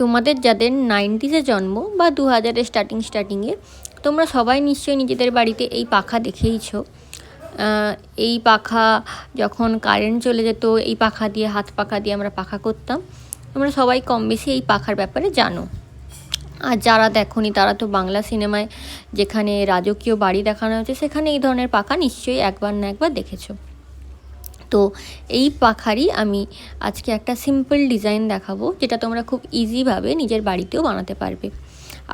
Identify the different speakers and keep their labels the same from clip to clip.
Speaker 1: তোমাদের যাদের 90s জন্ম বা 2000-এর স্টার্টিংয়ে তোমরা সবাই নিশ্চয়ই নিজেদের বাড়িতে এই পাখা দেখেইছো। এই পাখা যখন কারেন্ট চলে যেত এই পাখা দিয়ে, হাত পাখা দিয়ে আমরা পাখা করতাম। তোমরা সবাই কম বেশি এই পাখার ব্যাপারে জানো। আর যারা দেখোনি তারা তো বাংলা সিনেমায় যেখানে রাজকীয় বাড়ি দেখানো হয়েছে সেখানে এই ধরনের পাখা নিশ্চয়ই একবার না একবার দেখেছো। তো এই পাখারই আমি আজকে একটা সিম্পল ডিজাইন দেখাবো, যেটা তোমরা খুব ইজিভাবে নিজের বাড়িতেও বানাতে পারবে।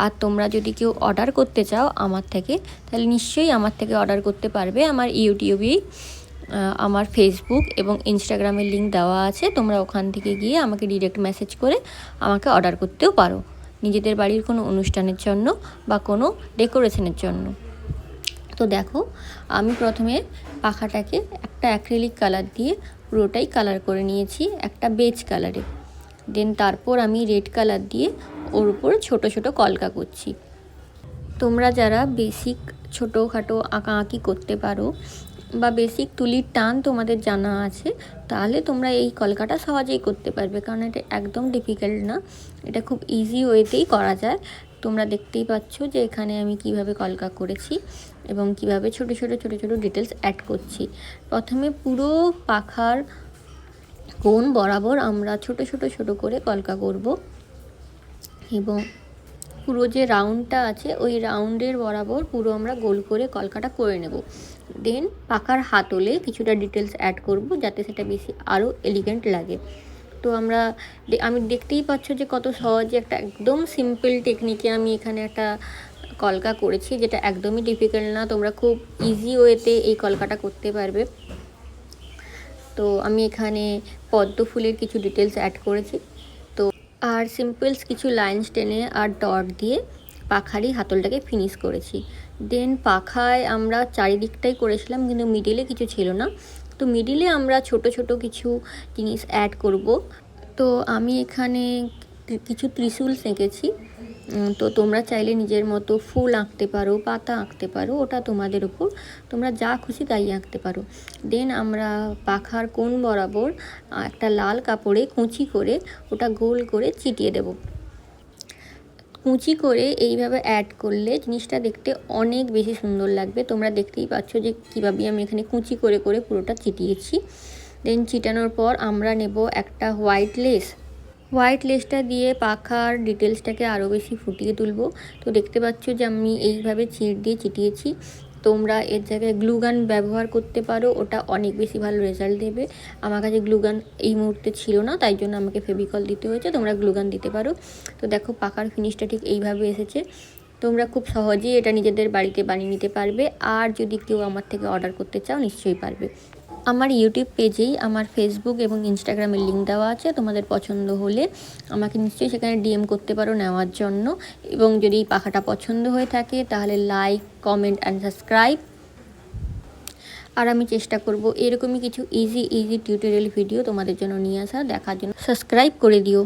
Speaker 1: আর তোমরা যদি কেউ অর্ডার করতে চাও আমার থেকে, তাহলে নিশ্চয়ই আমার থেকে অর্ডার করতে পারবে। আমার ইউটিউবেই আমার ফেসবুক এবং ইনস্টাগ্রামের লিঙ্ক দেওয়া আছে, তোমরা ওখান থেকে গিয়ে আমাকে ডিরেক্ট মেসেজ করে আমাকে অর্ডার করতেও পারো নিজেদের বাড়ির কোনো অনুষ্ঠানের জন্য বা কোনো ডেকোরেশনের জন্য। তো দেখো, আমি প্রথমে পাখাটাকে একটা অ্যাক্রিলিক কালার দিয়ে পুরোটাই কালার করে নিয়েছি একটা বেজ কালারে। দেন তারপর আমি রেড কালার দিয়ে ওর উপর ছোট ছোট কলকা করছি। তোমরা যারা বেসিক ছোটোখাটো আঁকাআঁকি করতে পারো বা বেসিক তুলির টান তোমাদের জানা আছে, তাহলে তোমরা এই কলকাটা সহজেই করতে পারবে, কারণ এটা একদম ডিফিকাল্ট না, এটা খুব ইজি ওয়েতেই করা যায়। তোমরা দেখতেই পাচ্ছ যে এখানে আমি কিভাবে কলকা করেছি এবং কিভাবে ছোট ছোট ডিটেলস অ্যাড করছি। প্রথমে পুরো পাখার কোণ বরাবর আমরা ছোট ছোট করে কলকা করব এবং পুরো যে রাউন্ডটা আছে ওই রাউন্ডের বরাবর পুরো আমরা গোল করে কলকাটা করে নেব। দেন পাখার হাতলে কিছুটা ডিটেলস অ্যাড করব যাতে সেটা বেশি আরও এলিগেন্ট লাগে। তো আমি দেখতেই পাচ্ছ যে কত সহজে একটা একদম সিম্পল টেকনিকে আমি এখানে একটা কলকা করেছি, যেটা একদমই ডিফিকাল্ট না, তোমরা খুব ইজি ওয়েতে এই কলকাটা করতে পারবে। তো আমি এখানে পদ্ম ফুলের কিছু ডিটেলস অ্যাড করেছি, তো আর সিম্পলস কিছু লাইন্স টেনে আর ডট দিয়ে পাখারই হাতলটাকে ফিনিশ করেছি। দেন পাখায় আমরা চারিদিকটাই করেছিলাম কিন্তু মিডিলে কিছু ছিল না, তো মিডিলে আমরা ছোট ছোট কিছু জিনিস অ্যাড করব। তো আমি এখানে কিছু ত্রিশূল এঁকেছি। তো তোমরা চাইলে নিজের মতো ফুল আঁকতে পারো, পাতা আঁকতে পারো, ওটা তোমাদের উপর, তোমরা যা খুশি তাই আঁকতে পারো। দেন আমরা পাখার কোণ বরাবর একটা লাল কাপড়ে কুঁচি করে ওটা গোল করে চিটিয়ে দেব। কুঁচি করে এইভাবে অ্যাড করলে জিনিসটা দেখতে অনেক বেশি সুন্দর লাগবে। তোমরা দেখতেই পাচ্ছ যে কীভাবে আমি এখানে কুঁচি করে করে পুরোটা চিটিয়েছি। দেন চিটানোর পর আমরা নেব একটা হোয়াইট লেসটা দিয়ে পাখার ডিটেলসটাকে আরও বেশি ফুটিয়ে তুলব। তো দেখতে পাচ্ছ যে আমি এইভাবে চিট দিয়ে চিটিয়েছি। তোমরা এর জায়গায় গ্লুগান ব্যবহার করতে পারো, ওটা অনেক বেশি ভালো রেজাল্ট দেবে। আমার কাছে গ্লুগান এই মুহূর্তে ছিল না, তাই জন্য আমাকে ফেভিকল দিতে হয়েছে, তোমরা গ্লুগান দিতে পারো। তো দেখো পাখার ফিনিশটা ঠিক এইভাবে এসেছে। তোমরা খুব সহজেই এটা নিজেদের বাড়িতে বানিয়ে নিতে পারবে। আর যদি কেউ আমার থেকে অর্ডার করতে চাও নিশ্চয়ই পারবে। আমার ইউটিউব পেজেই আমার ফেসবুক এবং ইনস্টাগ্রামের লিঙ্ক দেওয়া আছে, তোমাদের পছন্দ হলে আমাকে নিশ্চয়ই সেখানে ডিএম করতে পারো নেওয়ার জন্য। এবং যদি এই পাখাটা পছন্দ হয়ে থাকে তাহলে লাইক, কমেন্ট অ্যান্ড সাবস্ক্রাইব। আর আমি চেষ্টা করব এরকমই কিছু ইজি টিউটোরিয়াল ভিডিও তোমাদের জন্য নিয়ে আসা, দেখার জন্য সাবস্ক্রাইব করে দিও।